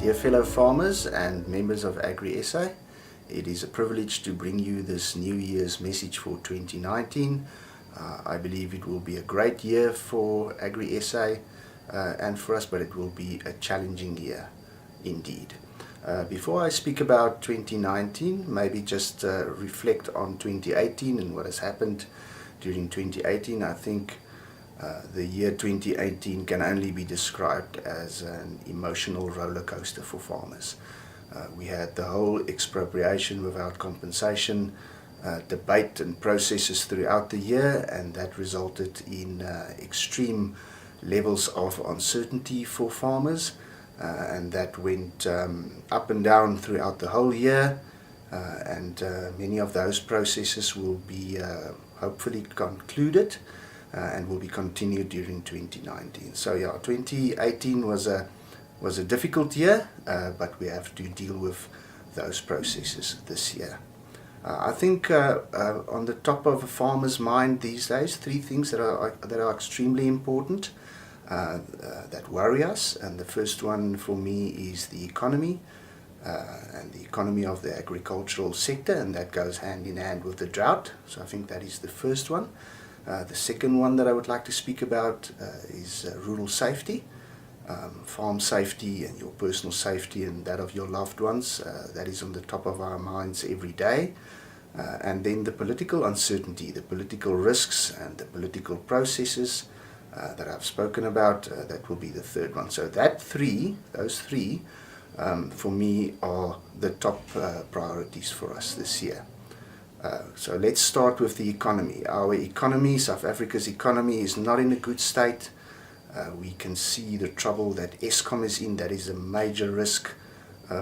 Dear fellow farmers and members of Agri SA, it is a privilege to bring you this New Year's message for 2019. I believe it will be a great year for Agri SA and for us, but it will be a challenging year indeed. Before I speak about 2019, maybe just reflect on 2018 and what has happened during 2018. I think the year 2018 can only be described as an emotional roller coaster for farmers. We had the whole expropriation without compensation debate and processes throughout the year, and that resulted in extreme levels of uncertainty for farmers, and that went up and down throughout the whole year, and many of those processes will be hopefully concluded and will be continued during 2019. So yeah, 2018 was a difficult year, but we have to deal with those processes this year. I think on the top of a farmer's mind these days, three things that are extremely important that worry us, and the first one for me is the economy and the economy of the agricultural sector, and that goes hand in hand with the drought. So I think that is the first one. The second one that I would like to speak about is rural safety, farm safety and your personal safety and that of your loved ones. That is on the top of our minds every day. And then the political uncertainty, the political risks and the political processes that I've spoken about, that will be the third one. So those three for me are the top priorities for us this year. So let's start with the economy. Our economy, South Africa's economy, is not in a good state. We can see the trouble that Eskom is in. That is a major risk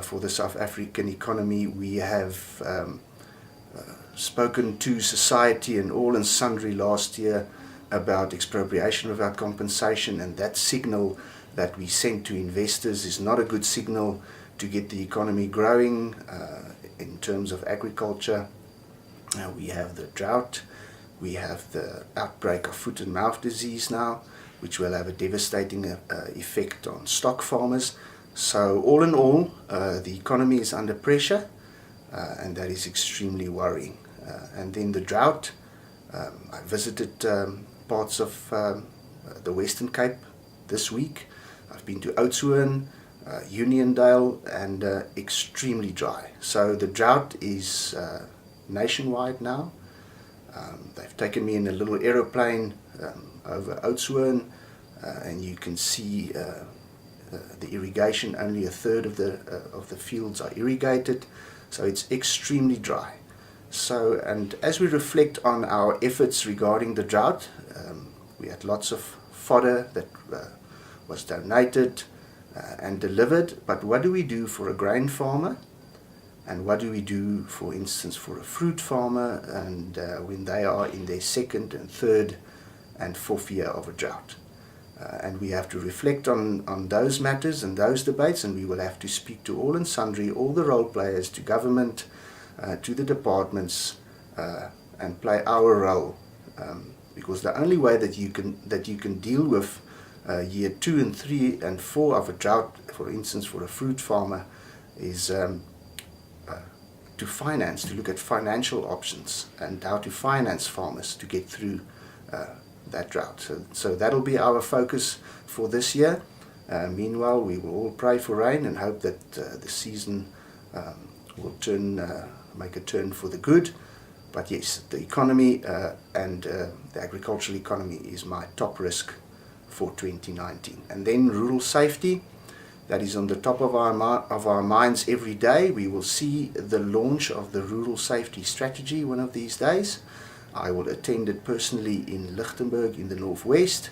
for the South African economy. We have spoken to society and all and sundry last year about expropriation without compensation, and that signal that we sent to investors is not a good signal to get the economy growing in terms of agriculture. We have the drought, we have the outbreak of foot and mouth disease now, which will have a devastating effect on stock farmers. So all in all, the economy is under pressure, and that is extremely worrying. And then the drought, I visited parts of the Western Cape this week. I've been to Oudtshoorn, Uniondale, and extremely dry. So the drought is nationwide now. They've taken me in a little aeroplane over Oudtshoorn, and you can see the irrigation. Only a third of the fields are irrigated, so it's extremely dry. So, and as we reflect on our efforts regarding the drought, we had lots of fodder that was donated and delivered, but what do we do for a grain farmer? And what do we do, for instance, for a fruit farmer, and when they are in their second and third and fourth year of a drought? And we have to reflect on those matters and those debates, and we will have to speak to all and sundry, all the role players, to government, to the departments, and play our role, because the only way that you can deal with year 2 and 3 and 4 of a drought, for instance, for a fruit farmer, is to look at financial options and how to finance farmers to get through that drought. So that'll be our focus for this year. Meanwhile, we will all pray for rain and hope that the season will make a turn for the good. But yes, the economy and the agricultural economy is my top risk for 2019. And then rural safety. That is on the top of our minds every day. We will see the launch of the Rural Safety Strategy one of these days. I will attend it personally in Lichtenburg in the northwest.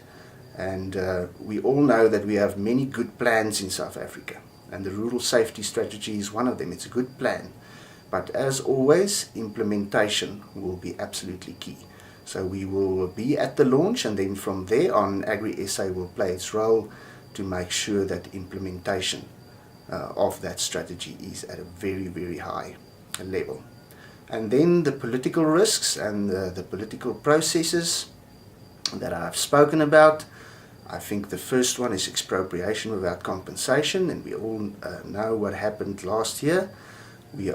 And we all know that we have many good plans in South Africa. And the Rural Safety Strategy is one of them. It's a good plan. But as always, implementation will be absolutely key. So we will be at the launch, and then from there on, Agri SA will play its role to make sure that implementation of that strategy is at a very, very high level. And then the political risks and the political processes that I've spoken about. I think the first one is expropriation without compensation, and we all know what happened last year. We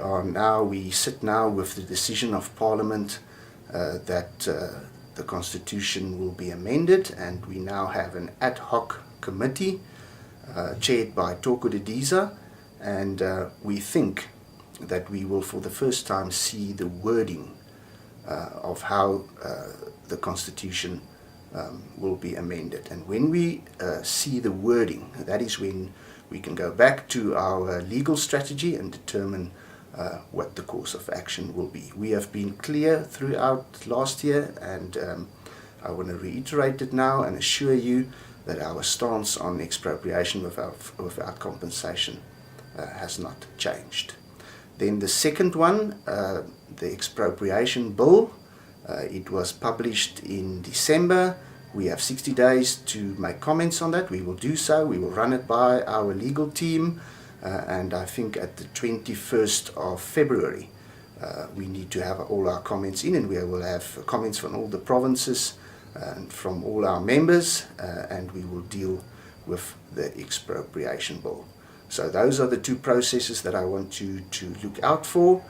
sit now with the decision of Parliament that the Constitution will be amended, and we now have an ad hoc committee chaired by Toko Didiza, and we think that we will for the first time see the wording of how the Constitution will be amended. And when we see the wording, that is when we can go back to our legal strategy and determine what the course of action will be. We have been clear throughout last year, and I want to reiterate it now and assure you that our stance on expropriation without compensation has not changed. Then the second one, the expropriation bill, it was published in December. We have 60 days to make comments on that. We will do so. We will run it by our legal team, and I think at the 21st of February we need to have all our comments in, and we will have comments from all the provinces and from all our members, and we will deal with the expropriation bill. So those are the two processes that I want you to look out for.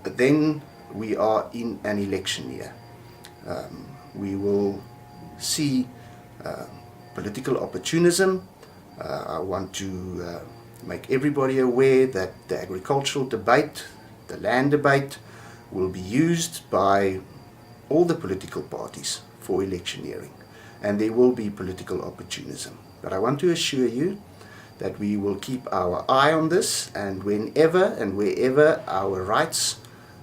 Then we are in an election year. We will see political opportunism. I want to make everybody aware that the agricultural debate, the land debate, will be used by all the political parties for electioneering, and there will be political opportunism. But I want to assure you that we will keep our eye on this, and whenever and wherever our rights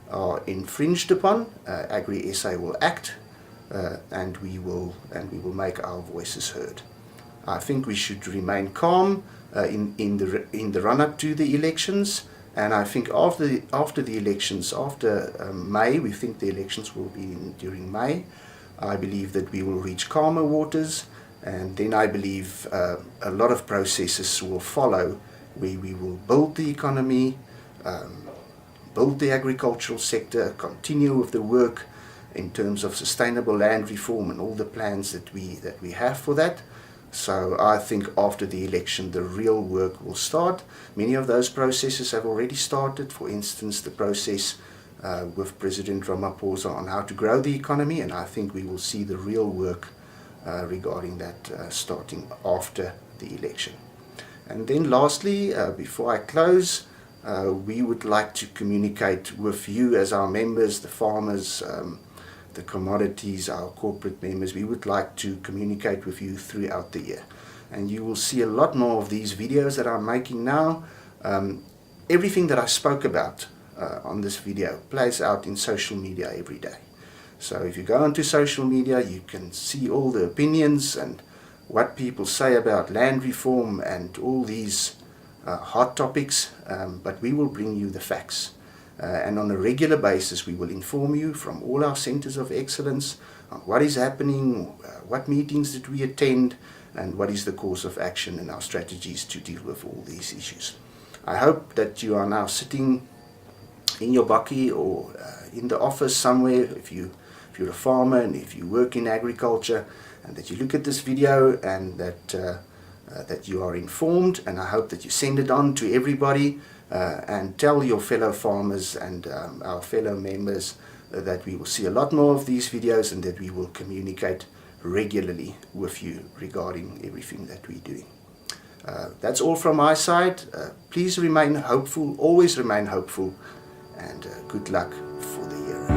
are infringed upon, Agri SA will act, and we will make our voices heard. I think we should remain calm in the run-up to the elections, and I think after the elections, after May, we think the elections will be during May. I believe that we will reach calmer waters, and then I believe a lot of processes will follow where we will build the economy, build the agricultural sector, continue with the work in terms of sustainable land reform and all the plans that we have for that. So I think after the election the real work will start. Many of those processes have already started. For instance, the process with President Ramaphosa on how to grow the economy, and I think we will see the real work regarding that starting after the election. And then lastly, before I close, we would like to communicate with you as our members, the farmers, the commodities, our corporate members. We would like to communicate with you throughout the year, and you will see a lot more of these videos that I'm making now. Everything that I spoke about on this video plays out in social media every day. So if you go onto social media, you can see all the opinions and what people say about land reform and all these hot topics, but we will bring you the facts. And on a regular basis we will inform you from all our centers of excellence on what is happening, what meetings did we attend, and what is the course of action and our strategies to deal with all these issues. I hope that you are now sitting in your bakkie or in the office somewhere, if you're a farmer and if you work in agriculture, and that you look at this video and that you are informed, and I hope that you send it on to everybody and tell your fellow farmers and our fellow members that we will see a lot more of these videos, and that we will communicate regularly with you regarding everything that we're doing. That's all from my side. Please remain hopeful, always remain hopeful, and good luck for the year.